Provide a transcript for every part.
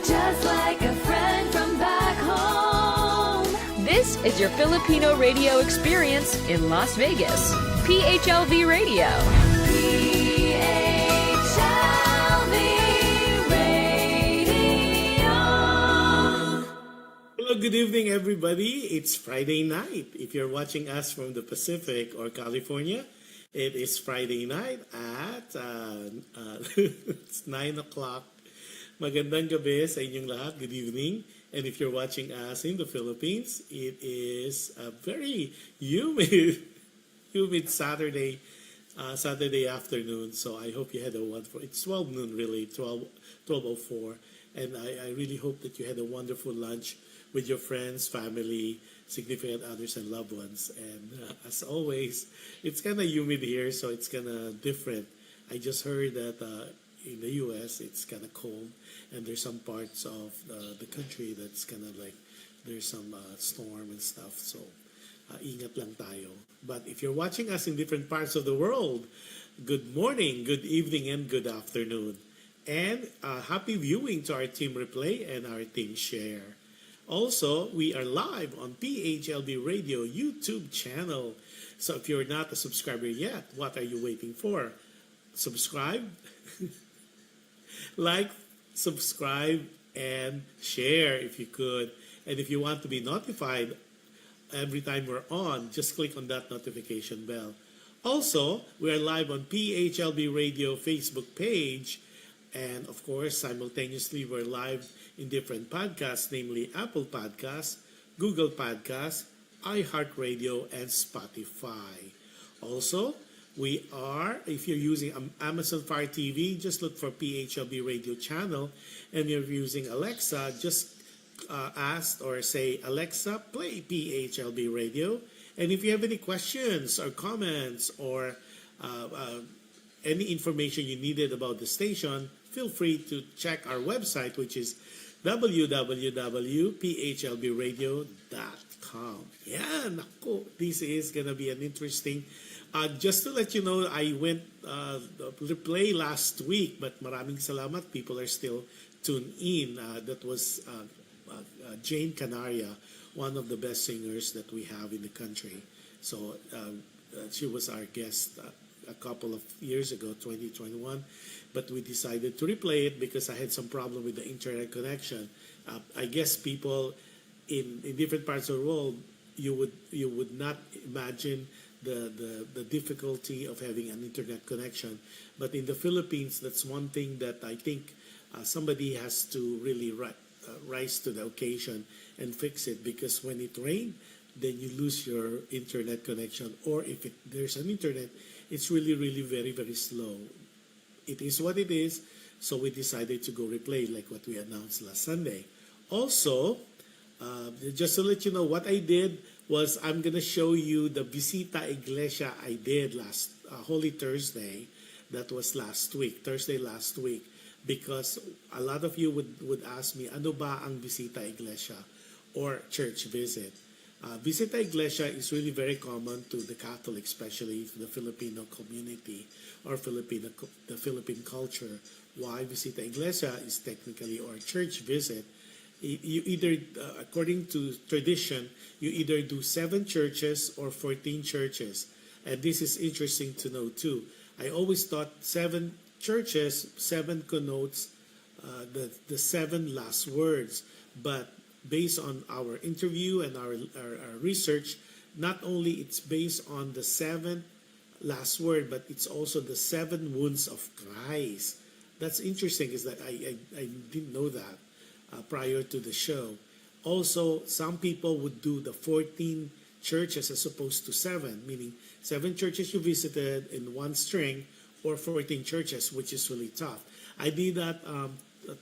just like a friend from back home. This is your Filipino radio experience in Las Vegas. PHLV Radio. PHLV Radio. Hello, good evening, everybody. It's Friday night. If you're watching us from the Pacific or California, it is Friday night at it's 9 o'clock. Magandang gabi sa inyong lahat. Good evening. And if you're watching us in the Philippines, it is a very humid Saturday afternoon. So I hope you had a wonderful. It's 12 noon really, 12:04, and I really hope that you had a wonderful lunch with your friends, family, significant others, and loved ones. And as always, it's kind of humid here, so it's kind of different. I just heard that in the U.S. it's kind of cold, and there's some parts of the country that's kind of like there's some storm and stuff. So ingat lang tayo. But if you're watching us in different parts of the world, good morning, good evening, and good afternoon. And happy viewing to our Team Replay and our Team Share. Also, we are live on PHLV Radio YouTube channel. So if you're not a subscriber yet, what are you waiting for? Subscribe, like, subscribe, and share if you could. And if you want to be notified every time we're on, just click on that notification bell. Also, we are live on PHLV Radio Facebook page. And of course, simultaneously, we're live in different podcasts, namely Apple Podcasts, Google Podcasts, iHeartRadio, and Spotify. Also, we are, if you're using Amazon Fire TV, just look for PHLB Radio channel. And if you're using Alexa, just ask or say, Alexa, play PHLB Radio. And if you have any questions or comments or any information you needed about the station, feel free to check our website, which is www.phlbradio.com. Yeah, nako, this is gonna be an interesting. Just to let you know, I went replay last week, but maraming salamat. People are still tuned in. That was Jane Canaria, one of the best singers that we have in the country. So she was our guest a couple of years ago, 2021, but we decided to replay it because I had some problem with the internet connection. I guess people in different parts of the world, you would not imagine the difficulty of having an internet connection, but in the Philippines, that's one thing that I think somebody has to really rise to the occasion and fix it, because when it rains, then you lose your internet connection, or if there's an internet, it's really very, very slow. It is what it is, so we decided to go replay like what we announced last Sunday. Also, just to let you know, what I did was I'm going to show you the Visita Iglesia I did last Holy Thursday. That was Thursday last week, because a lot of you would ask me, ano ba ang Visita Iglesia or church visit? Visita Iglesia is really very common to the Catholic, especially to the Filipino community or the Philippine culture. Why Visita Iglesia is technically or church visit. You either, according to tradition, you either do 7 churches or 14 churches. And this is interesting to know too. I always thought 7 churches, 7 connotes the 7 last words. But based on our interview and our research, not only it's based on the 7 last word, but it's also the 7 wounds of Christ. That's interesting, is that I didn't know that prior to the show. Also, some people would do the 14 churches as opposed to 7, meaning 7 churches you visited in one string, or 14 churches, which is really tough. I did that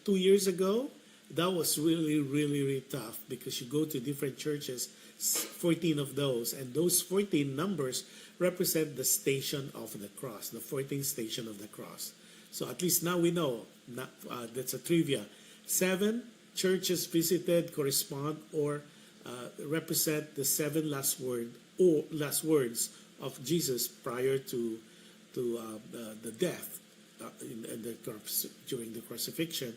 2 years ago. That was really tough, because you go to different churches, 14 of those, and those 14 numbers represent the station of the cross, the 14th station of the cross. So at least now we know, that's a trivia. 7 churches visited correspond or represent the 7 last words of Jesus prior to the death during the crucifixion.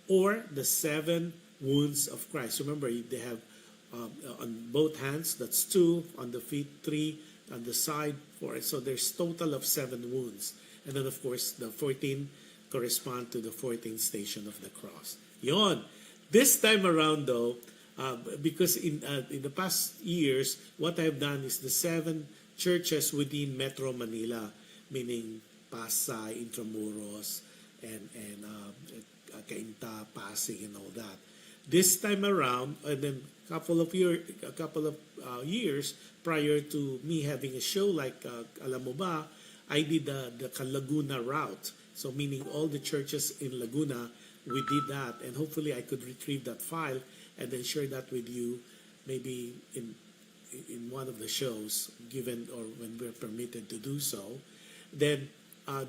or the 7 wounds of Christ. Remember, they have on both hands, that's 2, on the feet 3, on the side 4. So there's total of 7 wounds. And then of course the 14 correspond to the 14th station of the cross. Yon. This time around though, because in the past years, what I've done is the 7 churches within Metro Manila, meaning Pasay, Intramuros, and Cainta, Pasig, and all that. This time around, and then a couple of years prior to me having a show like Alam Mo Ba, I did the Laguna route. So meaning all the churches in Laguna, we did that, and hopefully I could retrieve that file and then share that with you, maybe in one of the shows, given or when we're permitted to do so. Then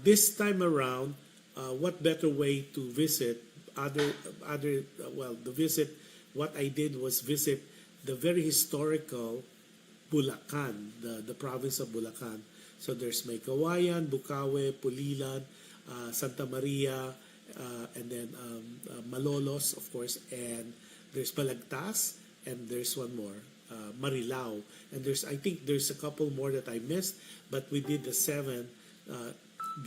this time around, what better way to visit what I did was visit the very historical Bulacan, the province of Bulacan. So there's Maykawayan, Bukawe, Pulilan, Santa Maria, and then Malolos, of course, and there's Balagtas, and there's one more, Marilao, and I think there's a couple more that I missed, but we did the 7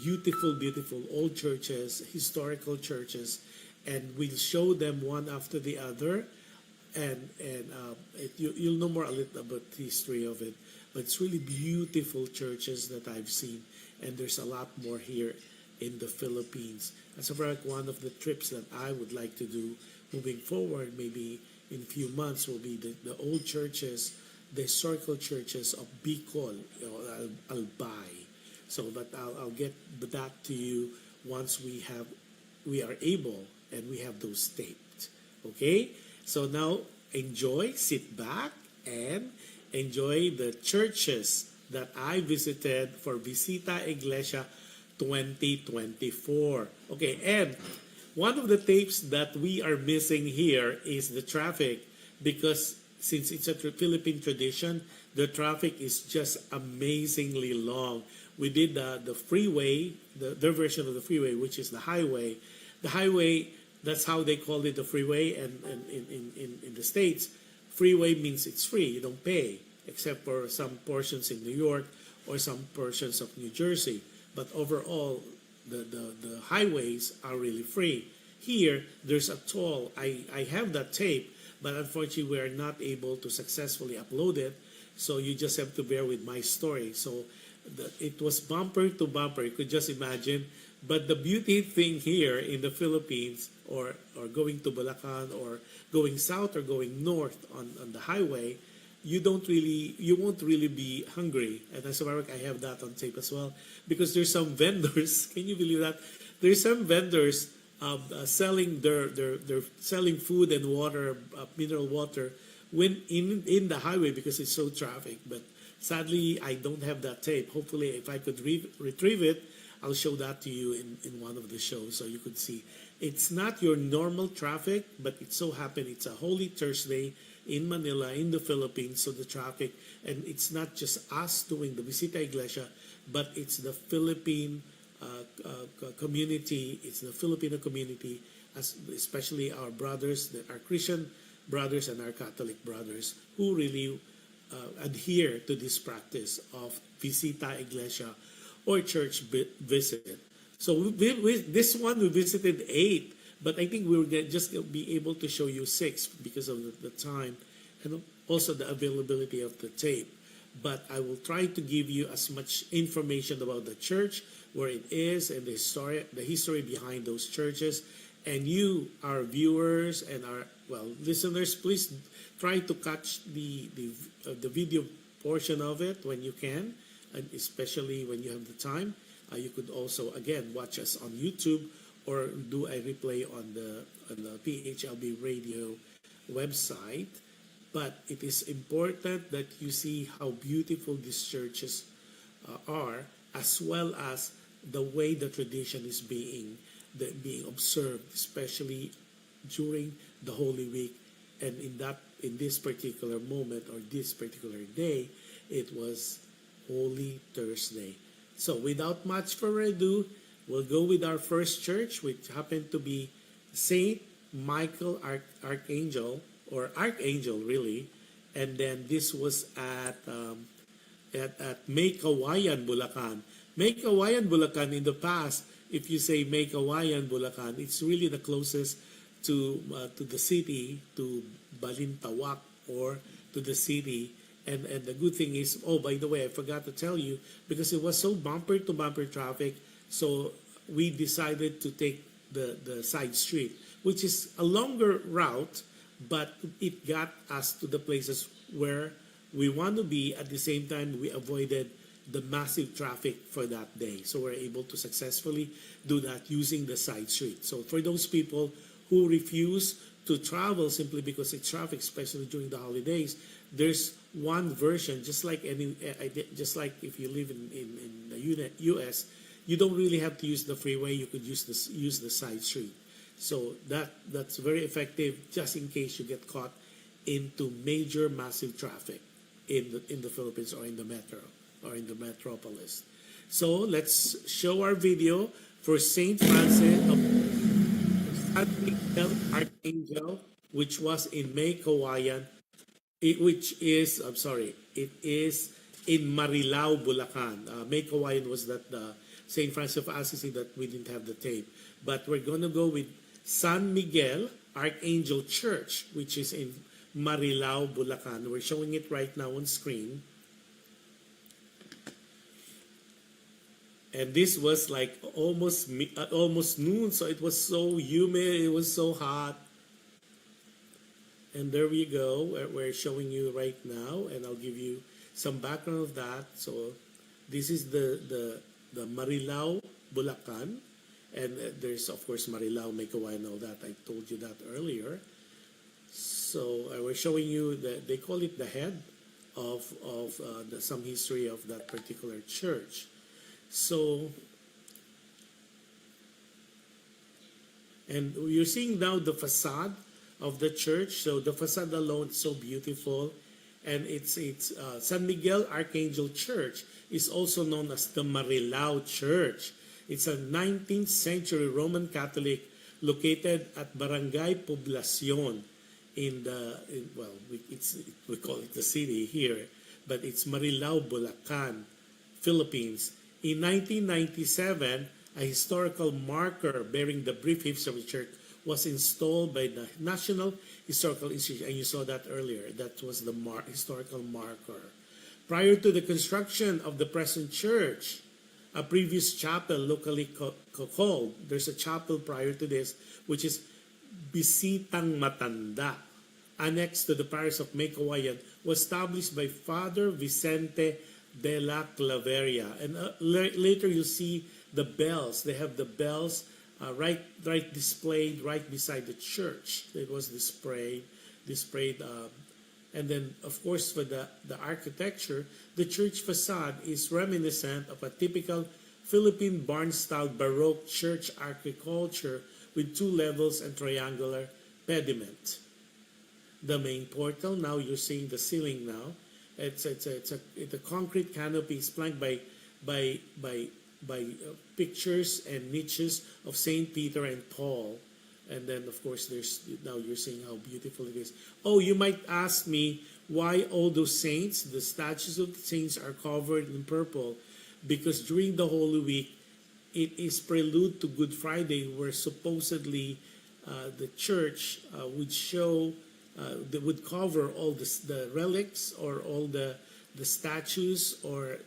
beautiful old churches, historical churches, and we'll show them one after the other, and you'll know more a little about the history of it. But it's really beautiful churches that I've seen, and there's a lot more here in the Philippines. As of right, one of the trips that I would like to do moving forward, maybe in a few months, will be the old churches, the historical churches of Bicol, Albay. So, but I'll get that to you once we are able and we have those taped. Okay? So now enjoy, sit back, and enjoy the churches that I visited for Visita Iglesia 2024. Okay, and one of the tapes that we are missing here is the traffic, because since it's a Philippine tradition, the traffic is just amazingly long. We did the freeway, their version of the freeway, which is the highway. The highway, that's how they call it, the freeway, and in the States, freeway means it's free, you don't pay, except for some portions in New York or some portions of New Jersey. But overall, the highways are really free. Here, there's a toll. I have that tape, but unfortunately, we are not able to successfully upload it. So you just have to bear with my story. So it was bumper to bumper. You could just imagine. But the beauty thing here in the Philippines, or going to Bulacan, or going south or going north on the highway, you won't really be hungry. And as a matter of fact, I have that on tape as well, because there's some vendors. Can you believe that? There's some vendors selling they're selling food and water, mineral water, when in the highway, because it's so traffic. But sadly, I don't have that tape. Hopefully, if I could retrieve it, I'll show that to you in one of the shows, so you could see. It's not your normal traffic, but it so happened it's a Holy Thursday in Manila, in the Philippines, so the traffic, and it's not just us doing the Visita Iglesia, but it's the Philippine community, it's the Filipino community, especially our brothers, our Christian brothers and our Catholic brothers, who really adhere to this practice of Visita Iglesia, or church visit. So this one we visited 8, but I think we will just be able to show you 6 because of the time and also the availability of the tape. But I will try to give you as much information about the church, where it is, and the history behind those churches. And you, our viewers and our listeners, please try to catch the video portion of it when you can, and especially when you have the time. You could also, again, watch us on YouTube or do a replay on the PHLV radio website. But it is important that you see how beautiful these churches are, as well as the way the tradition is being observed, especially during the Holy Week. And in this particular moment, or this particular day, it was Holy Thursday. So without much further ado, we'll go with our first church, which happened to be Saint Michael Archangel, or Archangel really, and then this was at May Kawayan, Bulacan. May Kawayan, Bulacan, in the past, if you say May Kawayan, Bulacan, it's really the closest to the city, to Balintawak, or to the city. And the good thing is, oh, by the way, I forgot to tell you, because it was so bumper to bumper traffic, so we decided to take the side street, which is a longer route, but it got us to the places where we want to be. At the same time, we avoided the massive traffic for that day. So we're able to successfully do that using the side street. So for those people who refuse to travel simply because it's traffic, especially during the holidays, there's one version, just like if you live in the U.S., you don't really have to use the freeway. You could use the side street. So that's very effective, just in case you get caught into major massive traffic in the Philippines, or in the metro, or in the metropolis. So let's show our video for Saint Francis of San Miguel Archangel, which was in May Kawayan, it is in Marilao, Bulacan. May Kawayan was that Saint Francis of Assisi that we didn't have the tape, but we're gonna go with San Miguel Archangel Church, which is in Marilao, Bulacan. We're showing it right now on screen. And this was like almost noon, so it was so humid, it was so hot. And there we go. We're showing you right now, and I'll give you some background of that. So this is the Marilao, Bulacan, and there's of course Marilao, Megawa, and all that. I told you that earlier. So we're showing you they call it the head of some history of that particular church. So, and you're seeing now the facade of the church. So the facade alone is so beautiful, and it's San Miguel Archangel Church is also known as the Marilao Church. It's a 19th century Roman Catholic located at Barangay Poblacion we call it the city here, but it's Marilao, Bulacan, Philippines. In 1997, a historical marker bearing the brief history of the church was installed by the National Historical Institute, and you saw that earlier. That was the historical marker. Prior to the construction of the present church, a previous chapel locally called, there's a chapel prior to this, which is Bisitang Matanda, annexed to the parish of Mecawayan, was established by Father Vicente de la Claveria. And later you'll see the bells. They have the bells right displayed right beside the church. It was displayed. And then, of course, for the architecture, the church facade is reminiscent of a typical Philippine barn-style Baroque church architecture with 2 levels and triangular pediment. The main portal, now you're seeing the ceiling now. It's a concrete canopy flanked by pictures and niches of Saint Peter and Paul. And then, of course, now you're seeing how beautiful it is. Oh, you might ask me why all those saints, the statues of the saints, are covered in purple. Because during the Holy Week, it is prelude to Good Friday, where supposedly the church would show, they would cover all the relics, or all the statues, or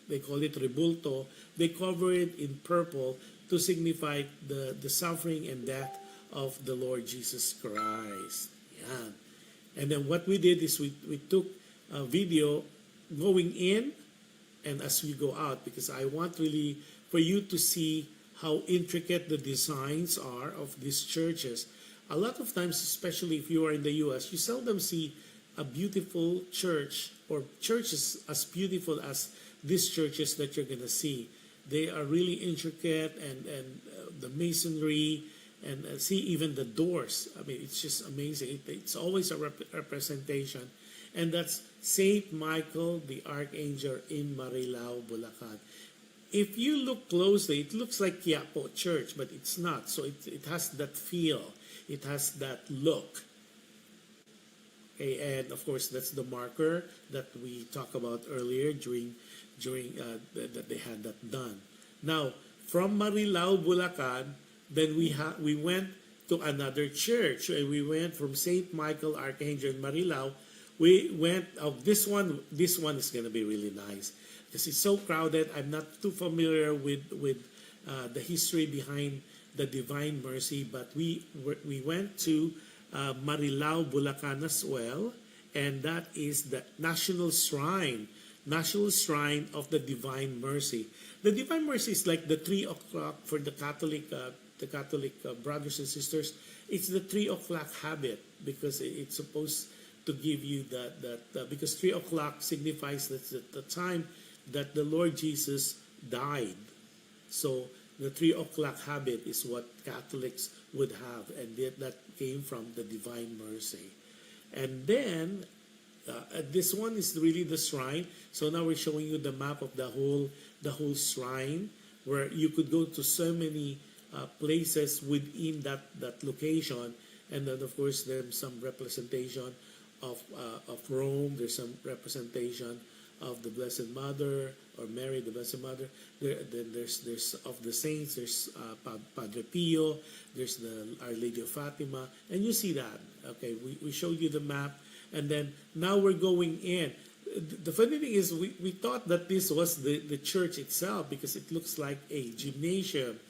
they call it rebulto. They cover it in purple to signify the suffering and death of the Lord Jesus Christ. Yeah. And then what we did is we took a video going in and as we go out, because I want really for you to see how intricate the designs are of these churches. A lot of times, especially if you are in the U.S., you seldom see a beautiful church or churches as beautiful as these churches that you're going to see. They are really intricate, and the masonry, and see even the doors. I mean, it's just amazing. It's always a representation. And that's Saint Michael the Archangel in Marilao, Bulacan. if you look closely, it looks like Quiapo Church, but it's not. So it has that feel. It has that look. Okay, and of course, that's the marker that we talked about earlier during that they had that done. Now, from Marilao, Bulacan, then we went to another church. We went from Saint Michael Archangel in Marilao. We went. Oh, this one is gonna be really nice because it's so crowded. I'm not too familiar with the history behind the Divine Mercy, but we went to Marilao, Bulacan as well, and that is the National Shrine of the Divine Mercy. The Divine Mercy is like the 3 o'clock for the Catholic brothers and sisters. It's the 3 o'clock habit because it's supposed to give you that because 3 o'clock signifies that the time that the Lord Jesus died. So the 3 o'clock habit is what Catholics would have, and that came from the Divine Mercy. And then this one is really the shrine. So now we're showing you the map of the whole shrine, where you could go to so many places within that location. And then of course there's some representation of Rome. There's some representation of the Blessed Mother, or Mary, the Blessed Mother. Then there's of the saints. There's Padre Pio. There's the Our Lady of Fatima, and you see that. Okay, we showed you the map, and then now we're going in. The funny thing is, we thought that this was the church itself because it looks like a gymnasium.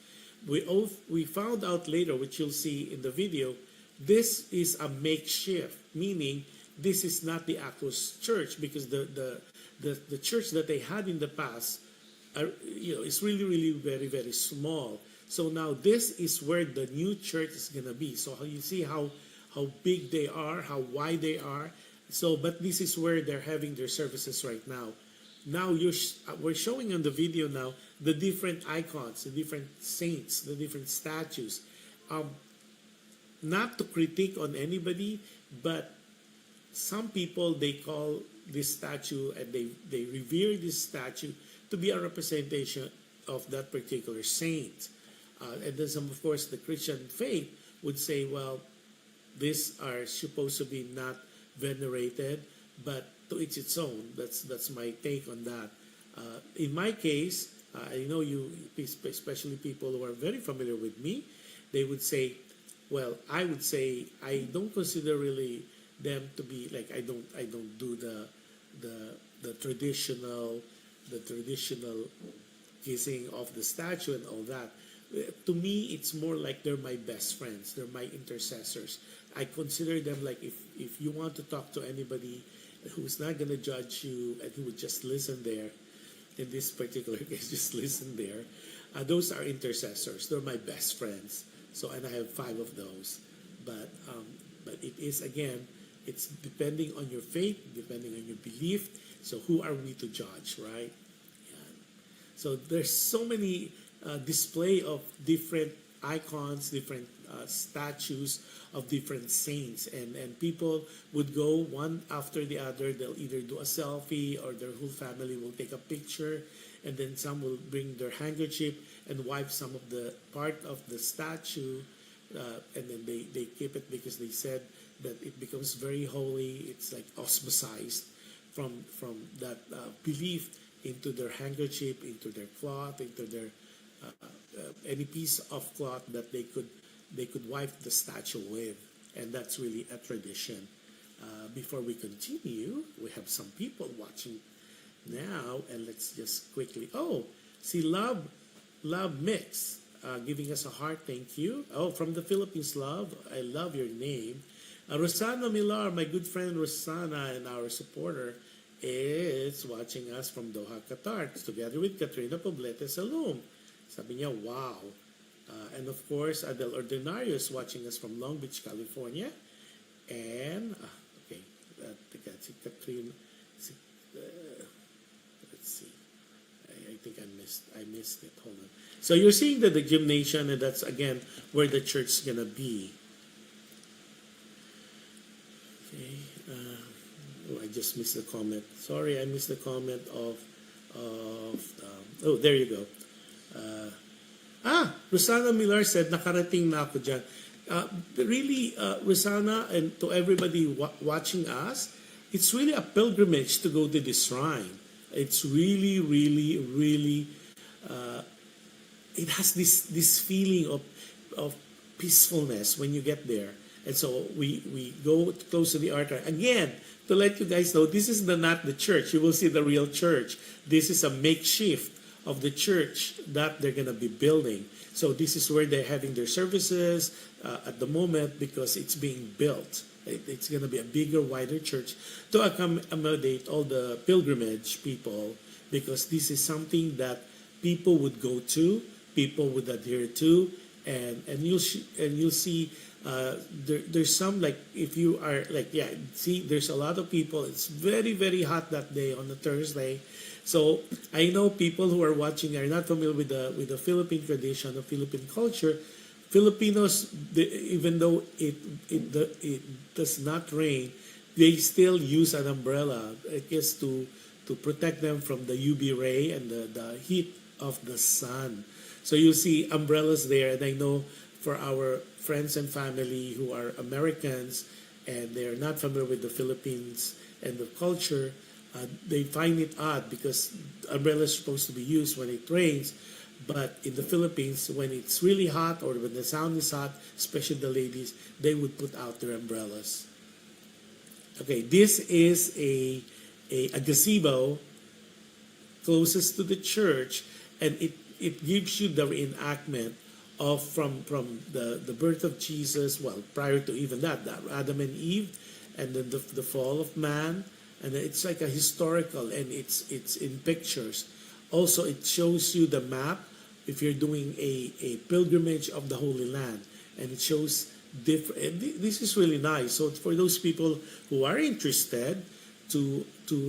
We found out later, which you'll see in the video, this is a makeshift, meaning this is not the actual church, because the church that they had in the past is really very very small. So now this is where the new church is gonna be. So you see how big they are, how wide they are. So but this is where they're having their services right now. Now we're showing on the video now the different icons, the different saints, the different statues. Not to critique on anybody, but some people, they call this statue and they revere this statue to be a representation of that particular saint. And then some, of course, the Christian faith would say, well, these are supposed to be not venerated, but to each its own. That's my take on that. In my case, I know you, especially people who are very familiar with me, they would say, well, I would say I don't consider really them to be like, I don't do the traditional kissing of the statue and all that. To me, it's more like they're my best friends. They're my intercessors. I consider them like if you want to talk to anybody who's not going to judge you and who would just listen there, in this particular case, just listen there, those are intercessors. They're my best friends. So, and I have 5 of those. But it is, again, it's depending on your faith, depending on your belief. So who are we to judge, right? Yeah. So there's so many display of different icons, different statues of different saints, and people would go one after the other. They'll either do a selfie or their whole family will take a picture, and then some will bring their handkerchief and wipe some of the part of the statue, and then they keep it because they said that it becomes very holy. It's like osmosized from that belief into their handkerchief, into their cloth, into their any piece of cloth that they could wipe the statue with. And that's really a tradition. Before we continue, we have some people watching now, and let's just quickly, see Love Mix giving us a heart, thank you. Oh, from the Philippines, Love, I love your name. Rosana Millar, my good friend Rosana and our supporter, is watching us from Doha, Qatar, together with Katrina Poblete Salum. Sabi niya, wow. And of course, Adel Ordinario is watching us from Long Beach, California. And, si Katrina, let's see. I think I missed it. Hold on. So you're seeing the gymnasium, and that's, again, where the church is going to be. Okay. I just missed the comment. Sorry, I missed the comment of of oh, there you go. Rosana Millar said, nakarating na ako dyan. Really, Rosana, and to everybody watching us, it's really a pilgrimage to go to this shrine. It's really, really, really, it has this feeling of peacefulness when you get there. And so we go close to the altar. Again, to let you guys know, this is not the church. You will see the real church. This is a makeshift of the church that they're going to be building. So this is where they're having their services at the moment because it's being built. It's going to be a bigger, wider church to accommodate all the pilgrimage people, because this is something that people would go to, people would adhere to, and you'll see there's some, like, if you are like, yeah, see, there's a lot of people. It's very, very hot that day on the Thursday. So I know people who are watching are not familiar with the Philippine tradition, the Philippine culture. Filipinos, even though it does not rain, they still use an umbrella, I guess, to protect them from the UV ray and the heat of the sun. So you see umbrellas there, and I know for our friends and family who are Americans and they're not familiar with the Philippines and the culture, they find it odd because umbrellas are supposed to be used when it rains. But in the Philippines, when it's really hot or when the sound is hot, especially the ladies, they would put out their umbrellas. Okay, this is a gazebo closest to the church, and it gives you the reenactment of from the birth of Jesus, well, prior to even that Adam and Eve, and then the fall of man. And it's like a historical, and it's in pictures. Also, it shows you the map if you're doing a pilgrimage of the Holy Land, and it shows different. This is really nice. So for those people who are interested to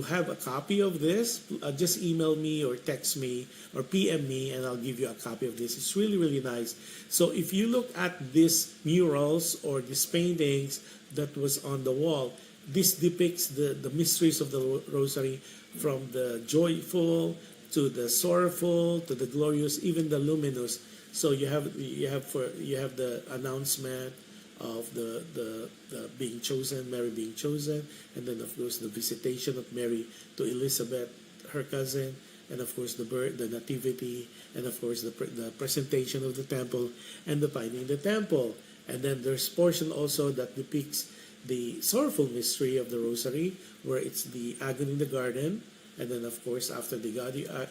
have a copy of this, just email me or text me or PM me, and I'll give you a copy of this. It's really, really nice. So if you look at these murals or these paintings that was on the wall, this depicts the mysteries of the Rosary, from the joyful to the sorrowful to the glorious, even the luminous. So you have the announcement of the being chosen, Mary being chosen, and then of course the visitation of Mary to Elizabeth, her cousin, and of course the birth, the nativity, and of course the presentation of the temple and the finding the temple. And then there's portion also that depicts the sorrowful mystery of the Rosary, where it's the agony in the garden, and then of course after the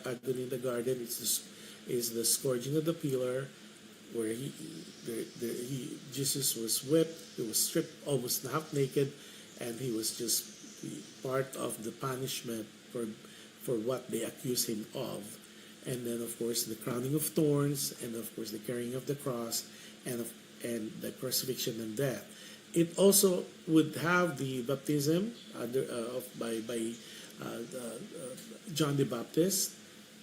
agony in the garden, is the scourging of the pillar, where Jesus was whipped, he was stripped almost half naked, and he was just part of the punishment for what they accused him of. And then of course the crowning of thorns, and of course the carrying of the cross, and the crucifixion and death. It also would have the baptism by John the Baptist,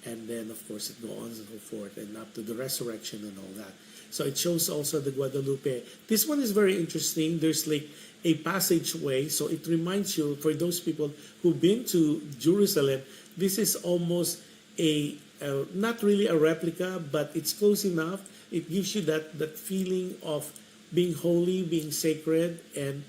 and then of course it goes on and so forth, and up to the resurrection and all that. So it shows also the Guadalupe. This one is very interesting. There's like a passageway, so it reminds you, for those people who've been to Jerusalem, this is almost not really a replica, but it's close enough. It gives you that feeling of being holy, being sacred, and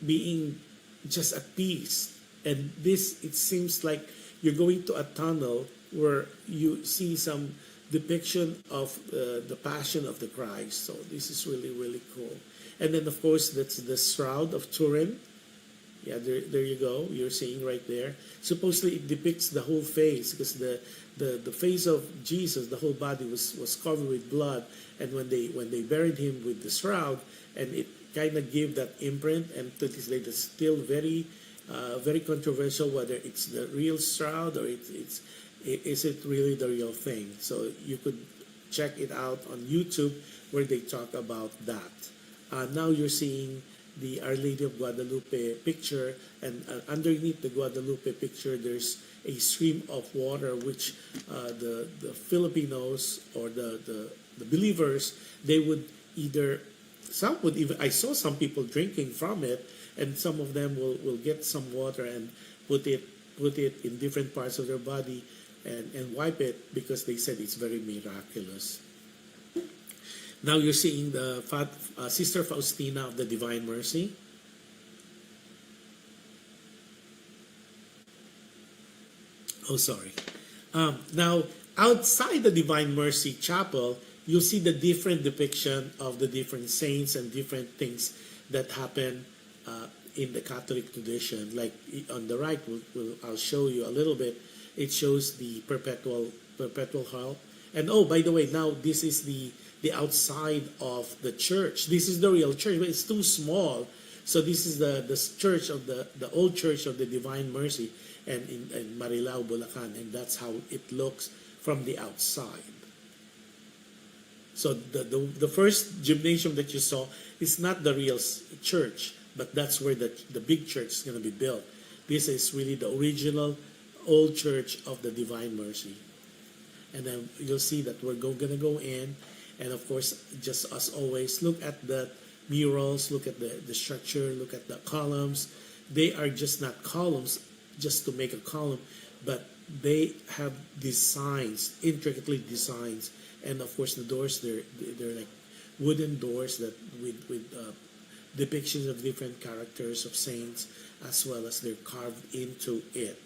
being just at peace. And this, it seems like you're going to a tunnel where you see some depiction of the Passion of the Christ. So this is really, really cool. And then, of course, that's the Shroud of Turin. Yeah, there you go. You're seeing right there. Supposedly, it depicts the whole face, because the face of Jesus, the whole body was covered with blood. And when they buried him with the shroud, and it kind of gave that imprint, and to this day, it's still very, very controversial whether it's the real shroud or is it really the real thing. So you could check it out on YouTube where they talk about that. Now you're seeing the Our Lady of Guadalupe picture, and underneath the Guadalupe picture, there's a stream of water, which the Filipinos or the believers, they would either, some would even, I saw some people drinking from it, and some of them will get some water and put it in different parts of their body, and wipe it because they said it's very miraculous. Now you're seeing the Sister Faustina of the Divine Mercy. Oh, sorry. Now, outside the Divine Mercy Chapel, you'll see the different depiction of the different saints and different things that happen in the Catholic tradition. Like on the right, I'll show you a little bit. It shows the perpetual hall. And oh, by the way, now this is the outside of the church. This is the real church, but it's too small. So this is the church of the old church of the Divine Mercy, and in Marilao, Bulacan, and that's how it looks from the outside. So the first gymnasium that you saw is not the real church, but that's where the big church is going to be built. This is really the original old church of the Divine Mercy. And then you'll see that we're going to go in, and of course, just as always, look at the murals, look at the structure, look at the columns. They are just not columns just to make a column, but they have designs, intricately designs. And of course, the doors, they're like wooden doors that with depictions of different characters of saints, as well as they're carved into it.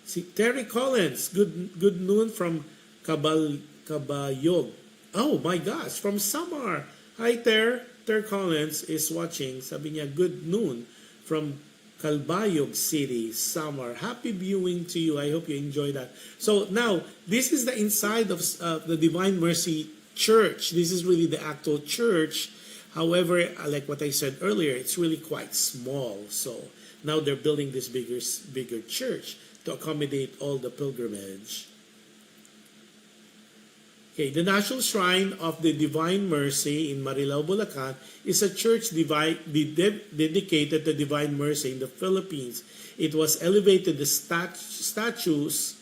See, Terry Collins, good noon from Cabayog. Oh my gosh, from Samar. Hi, Terry Collins is watching. Sabi niya, good noon from Calbayog City, Samar. Happy viewing to you. I hope you enjoy that. So now, this is the inside of the Divine Mercy Church. This is really the actual church. However, like what I said earlier, it's really quite small. So now they're building this bigger church to accommodate all the pilgrimage. Okay, the National Shrine of the Divine Mercy in Marilao, Bulacan is a church dedicated to Divine Mercy in the Philippines. It was elevated the status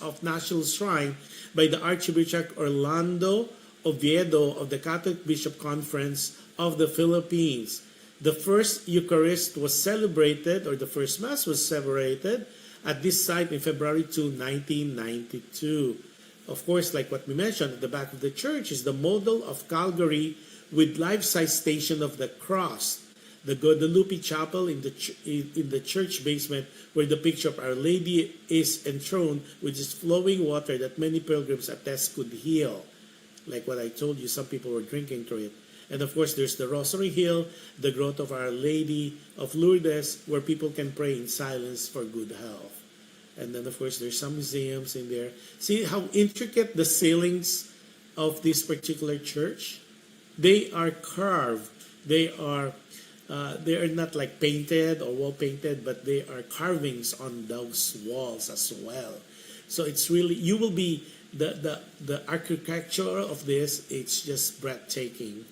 of National Shrine by the Archbishop Orlando Oviedo of the Catholic Bishop Conference of the Philippines. The first Eucharist was celebrated, or the first Mass was celebrated at this site in February 2, 1992. Of course, like what we mentioned, at the back of the church is the model of Calgary with life-size Station of the Cross. The Guadalupe Chapel in the church basement, where the picture of Our Lady is enthroned, which is flowing water that many pilgrims attest could heal. Like what I told you, some people were drinking through it. And of course, there's the Rosary Hill, the grotto of Our Lady of Lourdes, where people can pray in silence for good health. And then, of course, there's some museums in there. See how intricate the ceilings of this particular church? They are carved. They are not like painted or wall painted, but they are carvings on those walls as well. So it's really, you will be, the architecture of this, it's just breathtaking.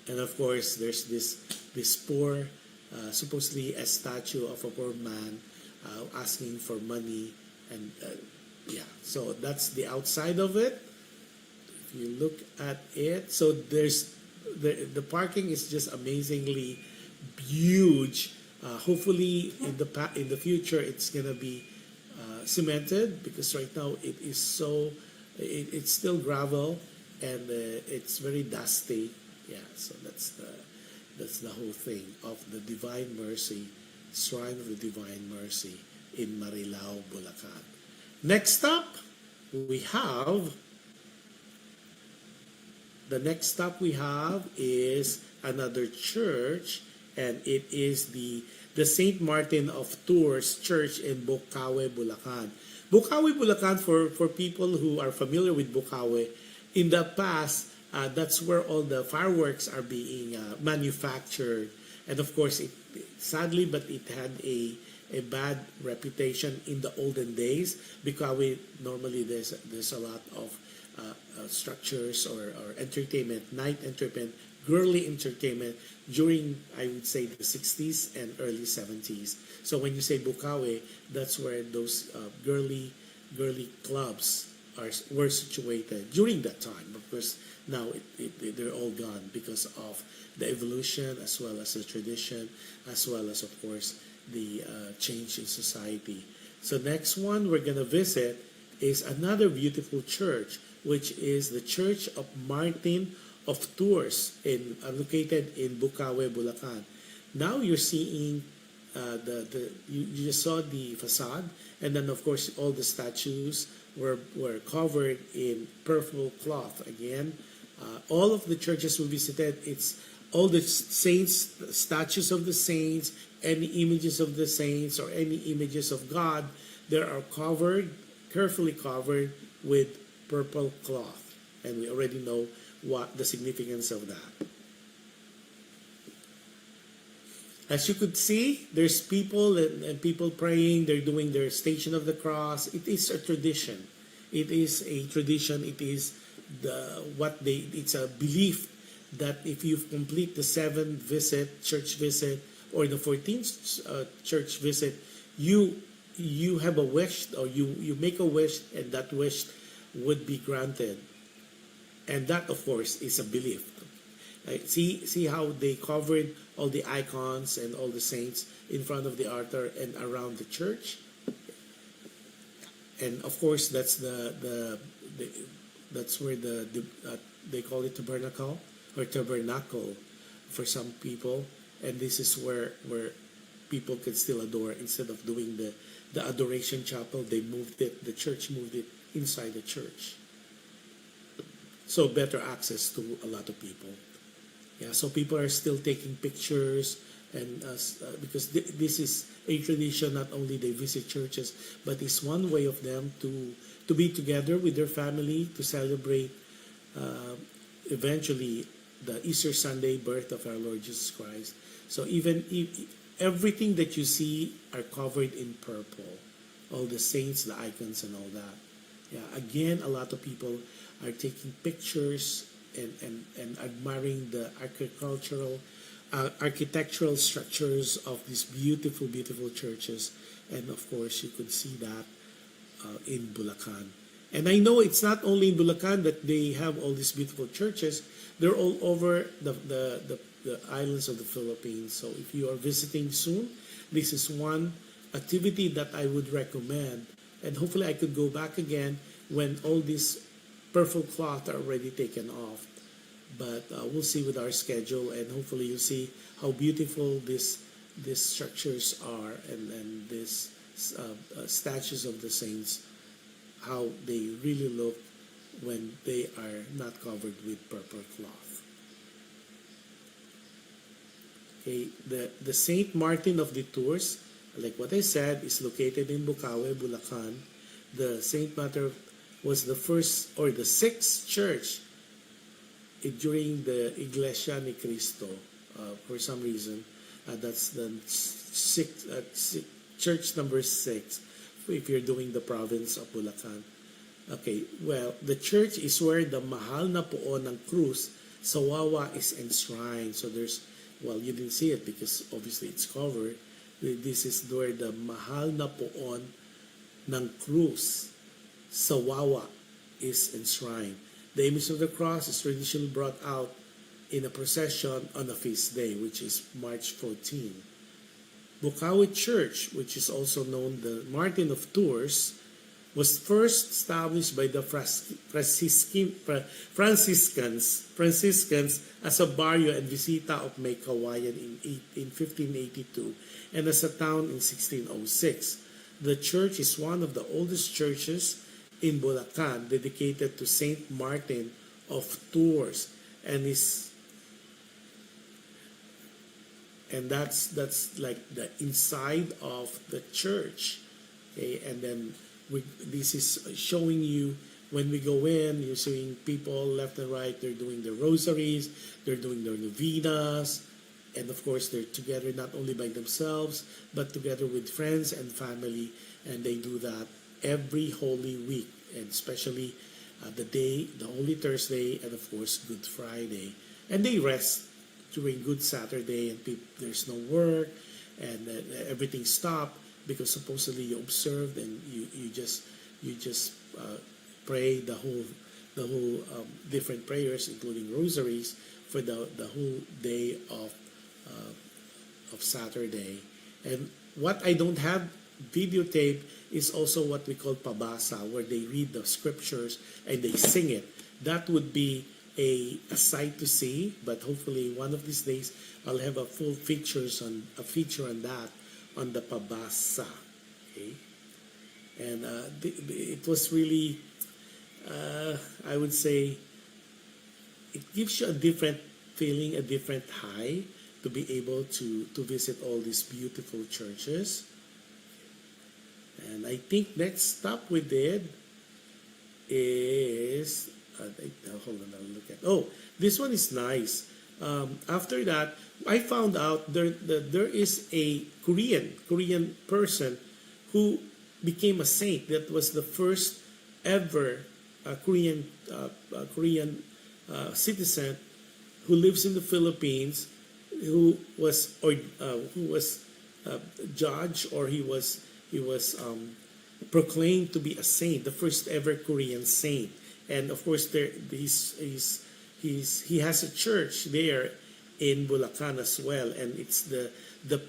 And of course, there's this poor, supposedly a statue of a poor man asking for money, and yeah, so that's the outside of it. If you look at it, so there's the parking is just amazingly huge. Hopefully, in the future, it's gonna be cemented, because right now it's still gravel, and it's very dusty. Yeah, so that's the whole thing of the Divine Mercy, Shrine of the Divine Mercy in Marilao, Bulacan. Next up, we have is another church, and it is the St. Martin of Tours Church in Bocaue, Bulacan. Bocaue, Bulacan, for people who are familiar with Bocaue, in the past, that's where all the fireworks are being manufactured. And of course, sadly, but it had a bad reputation in the olden days, because normally there's a lot of structures or entertainment, night entertainment, girly entertainment during, I would say, the 60s and early 70s. So when you say Bocaue, that's where those girly clubs were situated during that time. Of course, now they're all gone because of the evolution, as well as the tradition, as well as, of course, change in society. So next one we're gonna visit is another beautiful church, which is the Church of Martin of Tours, located in Bukawe, Bulacan. Now you're seeing you just saw the facade, and then of course all the statues were covered in purple cloth. Again, all of the churches we visited, it's all the saints, statues of the saints, any images of the saints or any images of God, they are carefully covered with purple cloth, and we already know what the significance of that. As you could see, there's people and people praying. They're doing their Station of the Cross. It is a tradition. It is a tradition. It is it's a belief that if you complete the 7th church visit, or the 14th church visit, you have a wish, or you make a wish, and that wish would be granted. And that, of course, is a belief. See how they covered all the icons and all the saints in front of the altar and around the church. And of course, that's that's where they call it tabernacle or tabernacle for some people. And this is where people can still adore. Instead of doing the adoration chapel, the church moved it inside the church. So better access to a lot of people. Yeah, so people are still taking pictures, and because this is a tradition. Not only they visit churches, but it's one way of them to be together with their family to celebrate eventually the Easter Sunday birth of our Lord Jesus Christ. So even everything that you see are covered in purple, all the saints, the icons, and all that. Yeah, again, a lot of people are taking pictures and admiring the architectural structures of these beautiful, beautiful churches. And of course, you could see that in Bulacan. And I know it's not only in Bulacan that they have all these beautiful churches. They're all over the islands of the Philippines. So if you are visiting soon, this is one activity that I would recommend. And hopefully I could go back again when all these purple cloth are already taken off. But we'll see with our schedule, and hopefully you'll see how beautiful these structures are, and these statues of the saints, how they really look when they are not covered with purple cloth. Okay, the Saint Martin of the Tours, like what I said, is located in Bukawe, Bulacan. The Saint Martin was the first or the 6th church during the Iglesia ni Cristo. For some reason, that's the church number 6 if you're doing the province of Bulacan. Okay, well, the church is where the mahal na poon ng krus sa Wawa is enshrined. So there's, well, you didn't see it because obviously it's covered. This is where the mahal na poon ng krus sa Wawa is enshrined. The image of the cross is traditionally brought out in a procession on a feast day, which is March 14. Bukawi Church, which is also known the Martin of Tours, was first established by the Franciscans as a barrio and visita of May Kawayan in 1582 and as a town in 1606. The church is one of the oldest churches in Bulacan, dedicated to Saint Martin of Tours, and that's like the inside of the church. Okay, and then this is showing you when we go in, you're seeing people left and right. They're doing their rosaries, they're doing their novenas, and of course they're together not only by themselves but together with friends and family, and they do that every Holy Week, and especially the Holy Thursday, and of course Good Friday. And they rest during Good Saturday, and there's no work, and everything stopped because supposedly you observed and you just pray the whole different prayers, including rosaries, for the whole day of Saturday. And what I don't have videotape is also what we call pabasa, where they read the scriptures and they sing it. That would be a sight to see, but hopefully one of these days I'll have a feature on that on the pabasa. Okay, and it was really, I would say, it gives you a different feeling, a different high to be able to visit all these beautiful churches. And I think next stop we did is, hold on, I'll look at, oh, this one is nice. After that, I found out that there is a Korean person who became a saint. That was the first ever Korean citizen who lives in the Philippines, who was judged, or he was proclaimed to be a saint, the first ever Korean saint. And of course, he has a church there in Bulacan as well, and it's the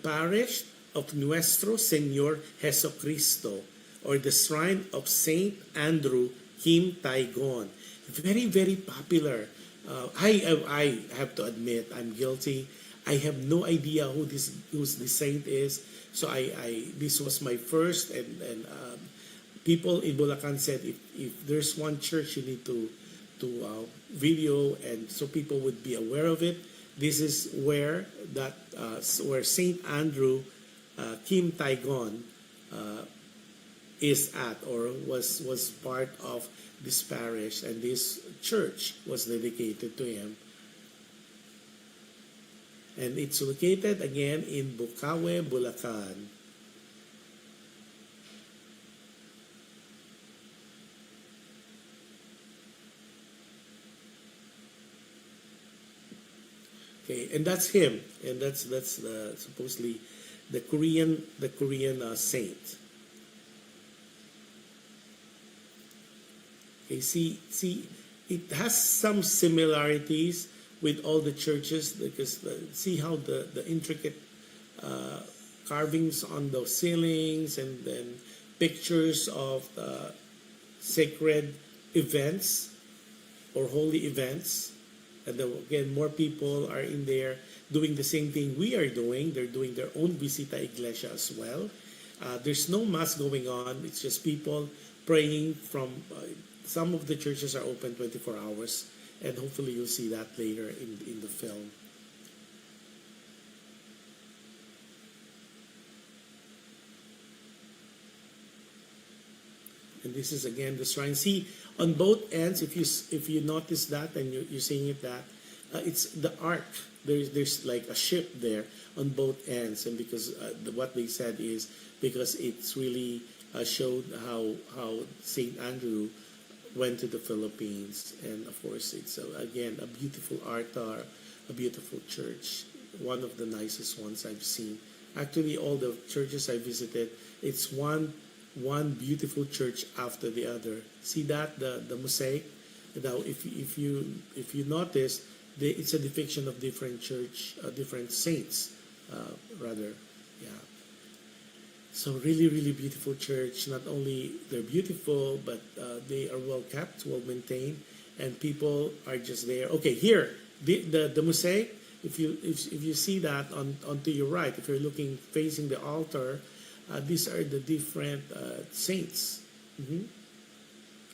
parish of Nuestro Señor Jesucristo, or the shrine of Saint Andrew Kim Taigon. Very, very popular. I have to admit, I'm guilty. I have no idea who this saint is. So this was my first, and people in Bulacan said if there's one church you need to video, and so people would be aware of it. This is where Saint Andrew Kim Taigon is at, or was part of this parish, and this church was dedicated to him. And it's located again in Bukawe, Bulacan. Okay, and that's him, and that's supposedly the Korean saint. Okay, see, it has some similarities with all the churches, because see how the intricate carvings on the ceilings, and then pictures of sacred events or holy events. And then again, more people are in there doing the same thing we are doing. They're doing their own Visita Iglesia as well. There's no mass going on. It's just people praying from, some of the churches are open 24 hours. And hopefully you'll see that later in the film. And this is again the shrine. See, on both ends, if you notice that, and you're seeing it, that it's the ark. There's like a ship there on both ends, and because what they said is because it's really showed how Saint Andrew went to the Philippines. And of course, it's again a beautiful altar, a beautiful church, one of the nicest ones I've seen. Actually, all the churches I visited, it's one beautiful church after the other. See that the mosaic. Now, if you notice, it's a depiction of different different saints, rather. Yeah. So really, really beautiful church. Not only they're beautiful, but they are well kept, well maintained, and people are just there. Okay, here the mosaic. If you see that on to your right, if you're looking facing the altar, these are the different saints.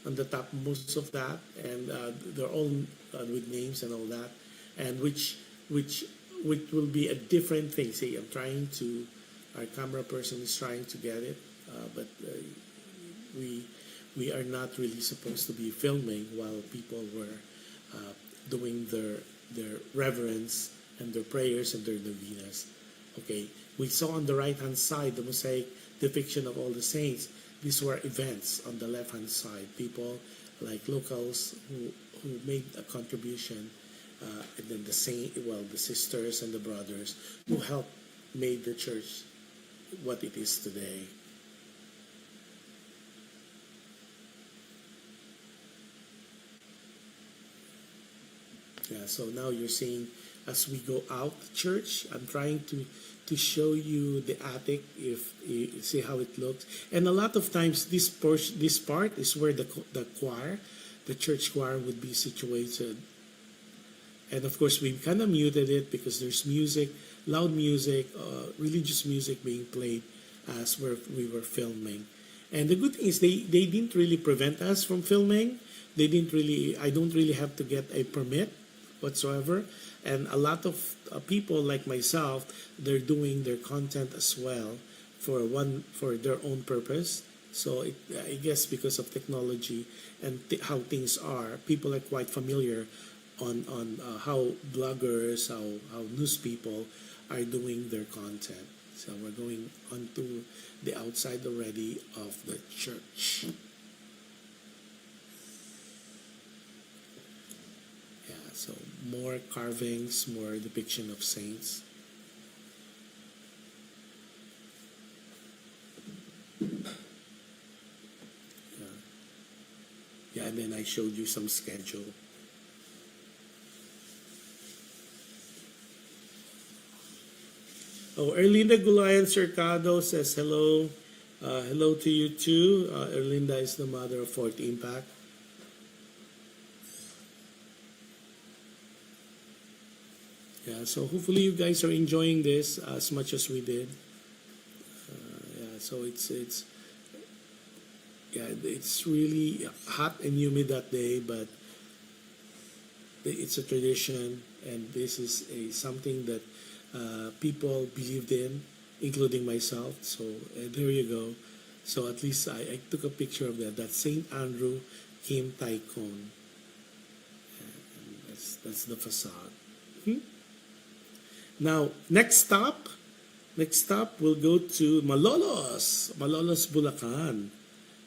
On the top, most of that, and they're all with names and all that, and which will be a different thing. See, I'm trying to. Our camera person is trying to get it, but we are not really supposed to be filming while people were doing their reverence and their prayers and their novenas. Okay, we saw on the right-hand side the mosaic depiction of all the saints. These were events on the left-hand side. People like locals who made a contribution, and then the sisters and the brothers who helped made the church what it is today. Yeah, so now you're seeing as we go out the church. I'm trying to show you the attic, if you see how it looks. And a lot of times this part is where the choir, the church choir, would be situated. And of course, we kind of muted it because there's music, loud music, religious music being played as we were filming. And the good thing is they didn't really prevent us from filming. I don't really have to get a permit whatsoever. And a lot of people like myself, they're doing their content as well for their own purpose. So I guess because of technology and how things are, people are quite familiar on how bloggers, how news people are doing their content. So we're going on to the outside already of the church. Yeah, so more carvings, more depiction of saints. Yeah, and then I showed you some schedule. Oh, Erlinda Gulayan Cercado says hello. Hello to you too. Erlinda is the mother of Fourth Impact. Yeah, so hopefully you guys are enjoying this as much as we did. Yeah, so it's really hot and humid that day, but it's a tradition, and this is something that people believed in, including myself. So there you go. So at least I took a picture of that. That's St. Andrew Kim Taikon. And that's the facade. Now, next stop, we'll go to Malolos, Bulacan.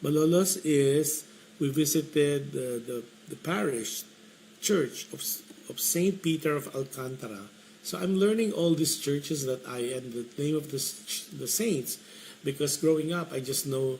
Malolos is, we visited the parish church of St. Peter of Alcantara. So I'm learning all these churches and the name of the saints, because growing up, I just know,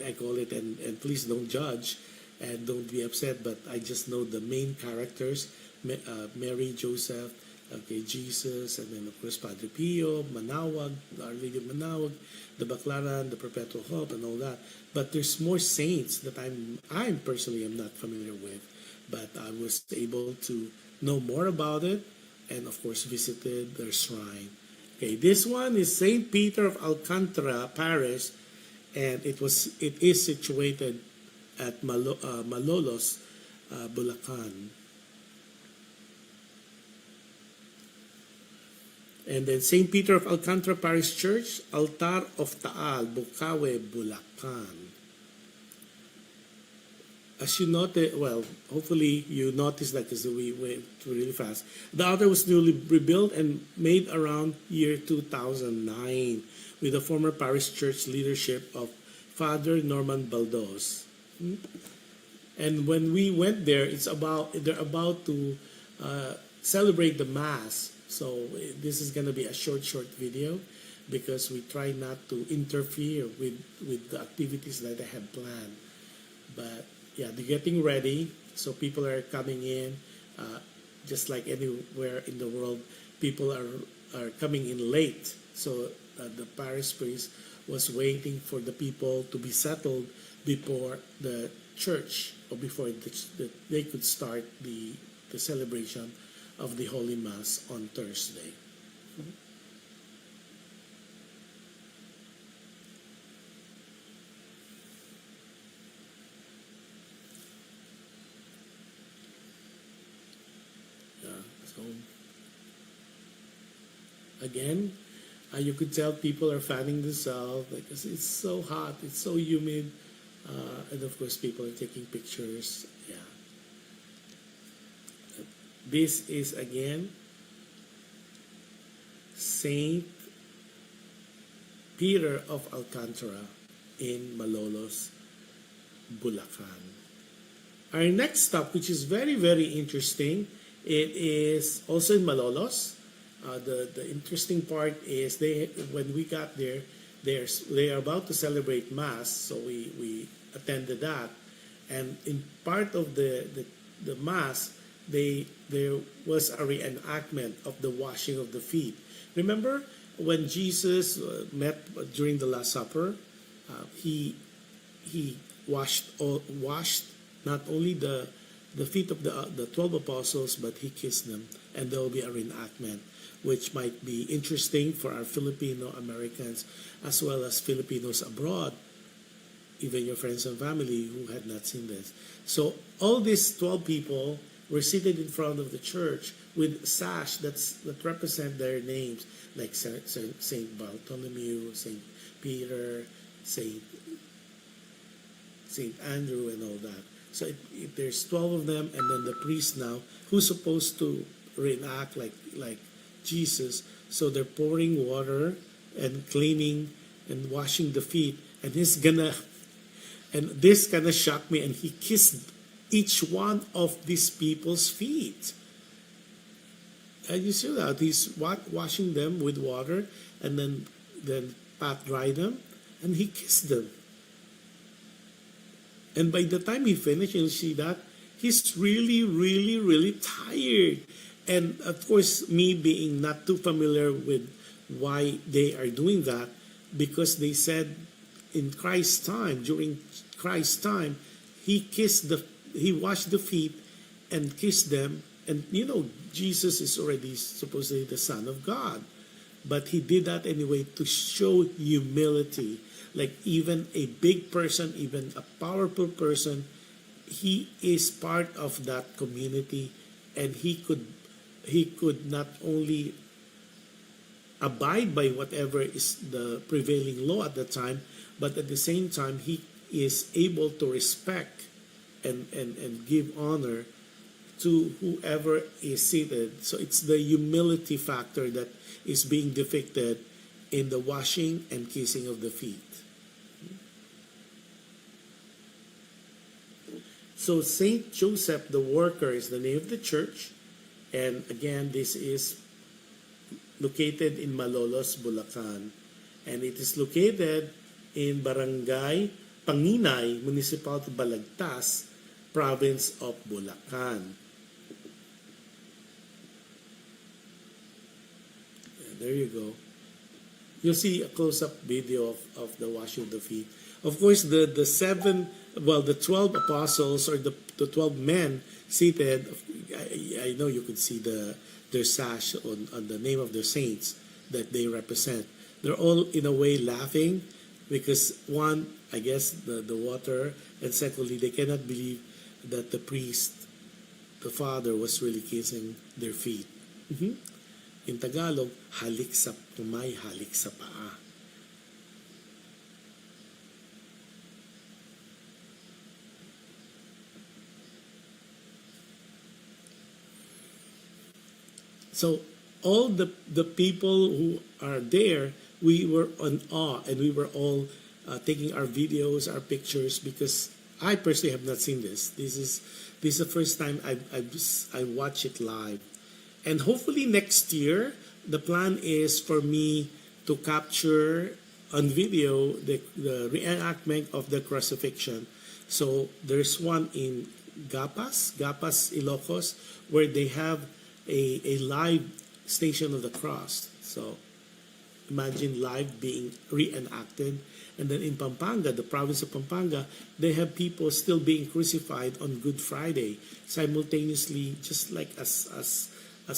I call it, and please don't judge and don't be upset, but I just know the main characters, Mary, Joseph, okay, Jesus, and then of course Padre Pio, Manawag, Our Lady of Manawag, the Baclaran, the Perpetual Hope, and all that. But there's more saints that I'm personally am not familiar with, but I was able to know more about it, and of course visited their shrine. Okay, this one is St. Peter of Alcantara Parish, and it is situated at Malolos, Bulacan. And then St. Peter of Alcantara Parish Church, Altar of Taal, Bukawe, Bulacan. As you noted, well, hopefully you noticed that because we went really fast. The altar was newly rebuilt and made around year 2009 with the former parish church leadership of Father Norman Baldos. And when we went there, they're about to celebrate the Mass. So this is going to be a short video because we try not to interfere with the activities that I have planned. But yeah, they're getting ready. So people are coming in, just like anywhere in the world, people are coming in late. So the parish priest was waiting for the people to be settled before the church, or before they could start the celebration of the Holy Mass on Thursday. So again, you could tell people are fanning themselves because it's so hot, it's so humid, and of course people are taking pictures. Yeah. This is again Saint Peter of Alcantara in Malolos, Bulacan. Our next stop, which is very, very interesting, it is also in Malolos. The interesting part is when we got there, they are about to celebrate Mass, so we attended that, and in part of the Mass, they there was a reenactment of the washing of the feet. Remember when Jesus met during the Last Supper, he washed not only the feet of the 12 apostles, but he kissed them, and there will be a reenactment, which might be interesting for our Filipino Americans as well as Filipinos abroad, even your friends and family who had not seen this. So all these 12 people were seated in front of the church with sash that represent their names, like Saint Bartholomew, Saint Peter, Saint Andrew, and all that. So there's 12 of them, and then the priest now, who's supposed to reenact like Jesus. So they're pouring water and cleaning and washing the feet, and this kind of shocked me, and he kissed each one of these people's feet. And you see that he's washing them with water, and then pat dry them, and he kissed them. And by the time he finished, you'll see that he's really, really, really tired. And of course, me being not too familiar with why they are doing that, because they said in Christ's time, during Christ's time, he washed the feet and kissed them. And Jesus is already supposedly the Son of God. But he did that anyway to show humility. Like even a big person, even a powerful person, he is part of that community, and he could not only abide by whatever is the prevailing law at the time, but at the same time he is able to respect and give honor to whoever is seated. So it's the humility factor that is being depicted in the washing and kissing of the feet. So Saint Joseph the Worker is the name of the church, and again, this is located in Malolos, Bulacan, and it is located in Barangay Panginay, Municipality of Balagtas, Province of Bulacan. There you go. You'll see a close-up video of the washing of the feet. Of course, the 12 apostles, or the 12 men seated, I know you could see their sash on the name of their saints that they represent. They're all in a way laughing because one, I guess the water, and secondly, they cannot believe that the priest, the father, was really kissing their feet. In Tagalog, halik sa tumay, halik sa paa. So all the people who are there, we were in awe, and we were all taking our videos, our pictures, because I personally have not seen this. This is the first time I watch it live. And hopefully next year, the plan is for me to capture on video the reenactment of the crucifixion. So there's one in Gapas, Ilocos, where they have a live Station of the Cross. So imagine live being reenacted. And then in Pampanga, the province of Pampanga, they have people still being crucified on Good Friday, simultaneously, just like as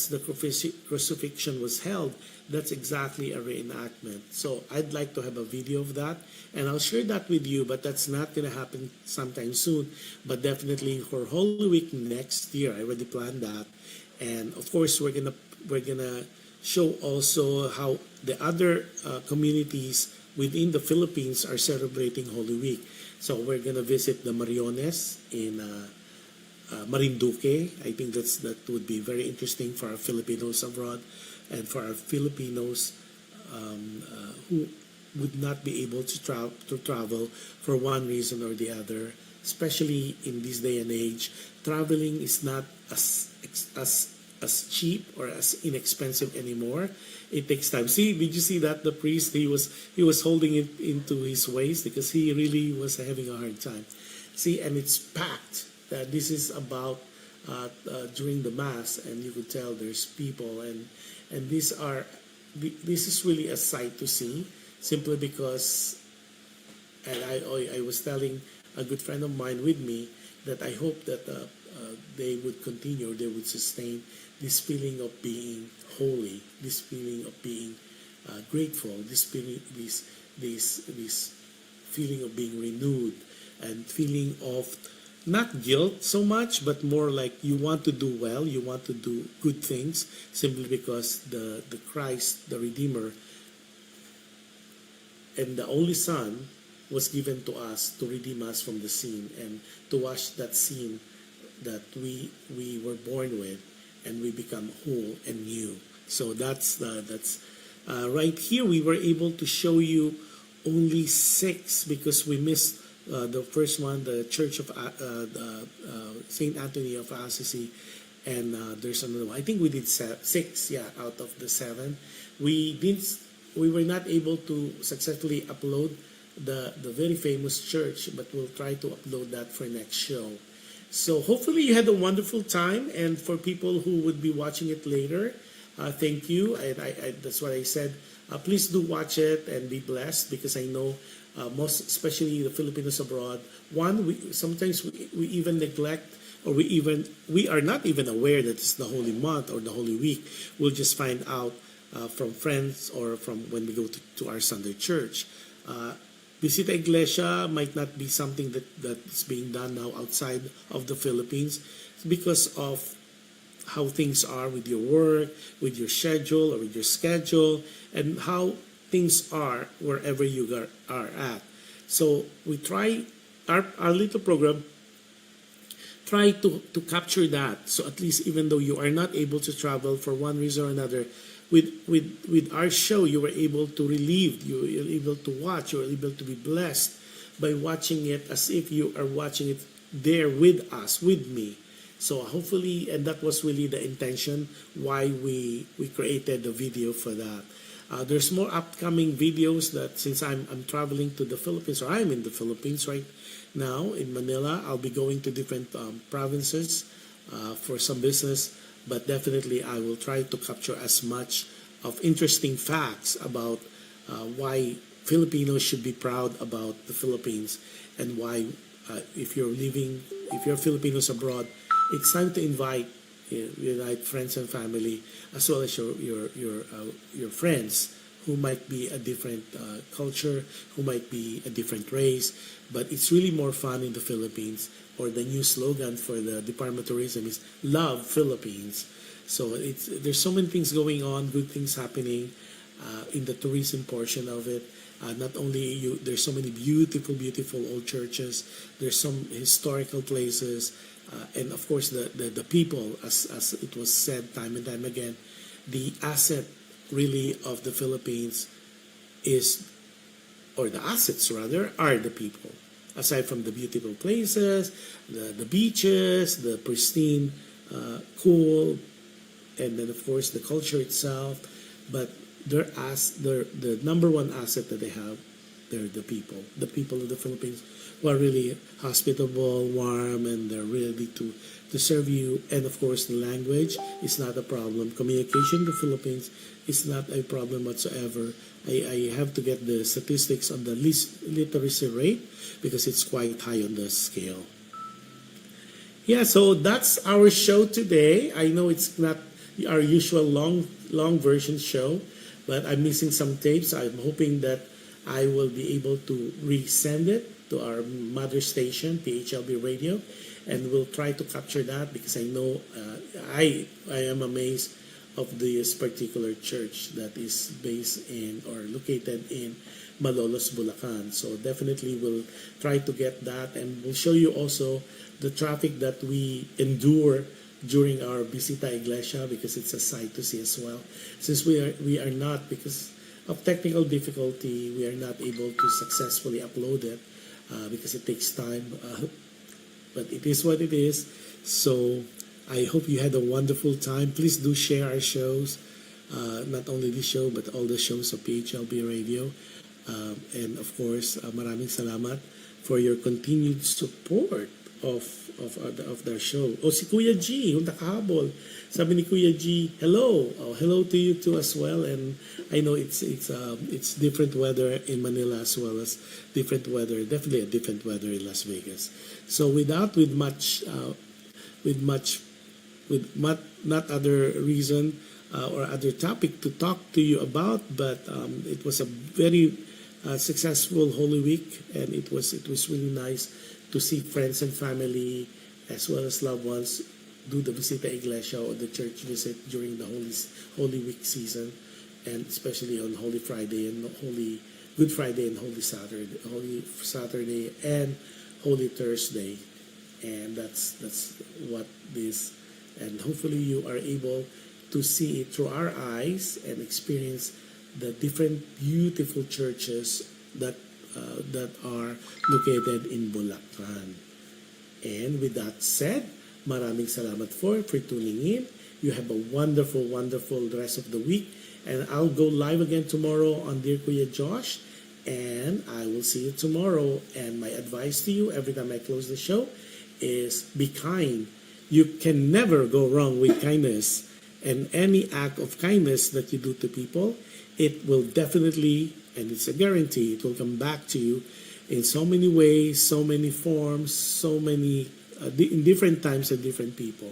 the crucifixion was held. That's exactly a reenactment. So I'd like to have a video of that, and I'll share that with you, but that's not going to happen sometime soon, but definitely for Holy Week next year. I already planned that. And of course, we're gonna show also how the other communities within the Philippines are celebrating Holy Week. So we're gonna visit the Mariones in Marinduque. I think that would be very interesting for our Filipinos abroad, and for our Filipinos who would not be able to travel for one reason or the other. Especially in this day and age, traveling is not as cheap or as inexpensive anymore. It takes time. See, did you see that the priest, he was holding it into his waist because he really was having a hard time. See, and it's packed. This is about during the mass, and you could tell there's people, and this is really a sight to see, simply because, and I was telling a good friend of mine with me that I hope that they would continue, or they would sustain this feeling of being holy, this feeling of being grateful, this feeling, this feeling of being renewed, and feeling of not guilt so much, but more like you want to do well, you want to do good things, simply because the Christ, the Redeemer, and the only Son was given to us to redeem us from the sin and to wash that sin that we were born with, and we become whole and new. So that's right here. We were able to show you only 6 because we missed the first one, the Church of Saint Anthony of Assisi, and there's another one. I think we did 6, out of the 7. We were not able to successfully upload the very famous church, but we'll try to upload that for next show. So hopefully you had a wonderful time, and for people who would be watching it later, thank you. And that's what I said. Please do watch it and be blessed, because I know most, especially the Filipinos abroad, sometimes we even neglect, or we are not even aware that it's the Holy Month or the Holy Week. We'll just find out from friends or from when we go to our Sunday church. Visita Iglesia might not be something that's being done now outside of the Philippines because of how things are with your work, with your schedule, or with your schedule, and how things are wherever you are at. So we try, our little program, try to capture that. So at least, even though you are not able to travel for one reason or another, with our show, you were able to relieve, you were able to watch, you were able to be blessed by watching it as if you are watching it there with us, with me. So hopefully, and that was really the intention why we created the video for that. There's more upcoming videos that, since I'm traveling to the Philippines, or I'm in the Philippines right now in Manila, I'll be going to different provinces for some business. But definitely I will try to capture as much of interesting facts about why Filipinos should be proud about the Philippines, and why if you're Filipinos abroad, it's time to invite friends and family, as well as your friends who might be a different culture, who might be a different race. But it's really more fun in the Philippines, or the new slogan for the Department of Tourism is Love Philippines. So there's so many things going on, good things happening in the tourism portion of it. Not only there's so many beautiful old churches, there's some historical places, and of course the people, as it was said time and time again, the asset really of the Philippines is, or the assets rather, are the people. Aside from the beautiful places, the beaches, the pristine, cool, and then of course the culture itself, but the number one asset that they have, they're the people of the Philippines, who are really hospitable, warm, and they're ready to serve you. And of course the language is not a problem. Communication in the Philippines is not a problem whatsoever. I have to get the statistics on the literacy rate, because it's quite high on the scale. Yeah, so that's our show today. I know it's not our usual long version show, but I'm missing some tapes. I'm hoping that I will be able to resend it to our mother station, PHLV Radio, and we'll try to capture that, because I know I am amazed of this particular church that is based in, or located in, Malolos, Bulacan. So definitely we'll try to get that, and we'll show you also the traffic that we endure during our Visita Iglesia, because it's a sight to see as well. Since we are not, because of technical difficulty, we are not able to successfully upload it because it takes time. But it is what it is. So I hope you had a wonderful time. Please do share our shows, not only this show, but all the shows of PHLB Radio. And of course, maraming salamat for your continued support of the show. O si Kuya G, yung nakahabol. Sabi ni Kuya G, hello. Oh, hello to you too as well. And I know it's different weather in Manila as well as different weather. Definitely a different weather in Las Vegas. So with not other reason or other topic to talk to you about, but it was a very successful Holy Week, and it was really nice to see friends and family as well as loved ones do the Visita Iglesia or the church visit during the Holy Week season, and especially on Holy Friday and Good Friday and Holy Saturday and Holy Thursday. And that's what this, and hopefully you are able to see it through our eyes and experience the different beautiful churches that are located in Bulacan. And with that said, maraming salamat for tuning in. You have a wonderful, wonderful rest of the week. And I'll go live again tomorrow on Dear Kuya Josh. And I will see you tomorrow. And my advice to you every time I close the show is be kind. You can never go wrong with kindness. And any act of kindness that you do to people, it will definitely, and it's a guarantee, it will come back to you in so many ways, so many forms, so many, in different times and different people.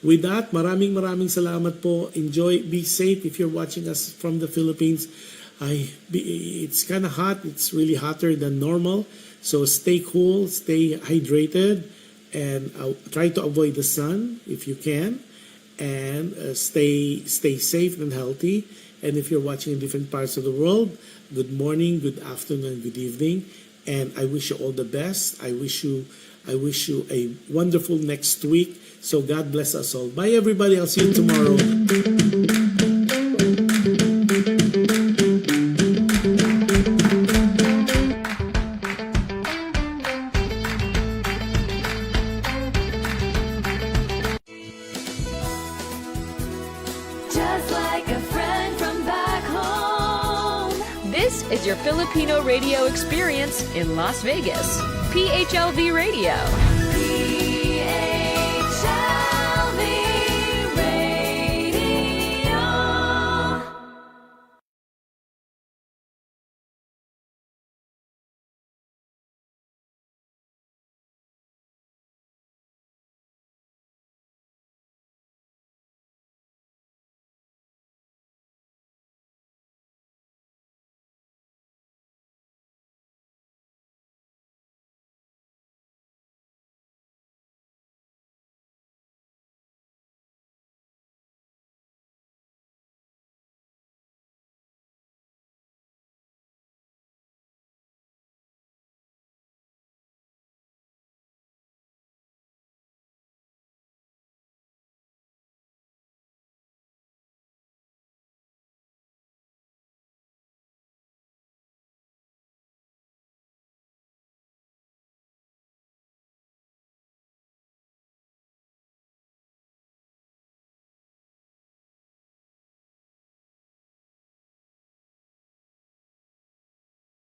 With that, maraming salamat po. Enjoy, be safe if you're watching us from the Philippines. It's kind of hot. It's really hotter than normal. So stay cool, stay hydrated, and try to avoid the sun if you can. And stay safe and healthy. And if you're watching in different parts of the world, good morning, good afternoon, good evening. And I wish you all the best. I wish you a wonderful next week. So God bless us all. Bye everybody. I'll see you tomorrow. Just like a friend from back home. This is your Filipino radio experience in Las Vegas. PHLV Radio.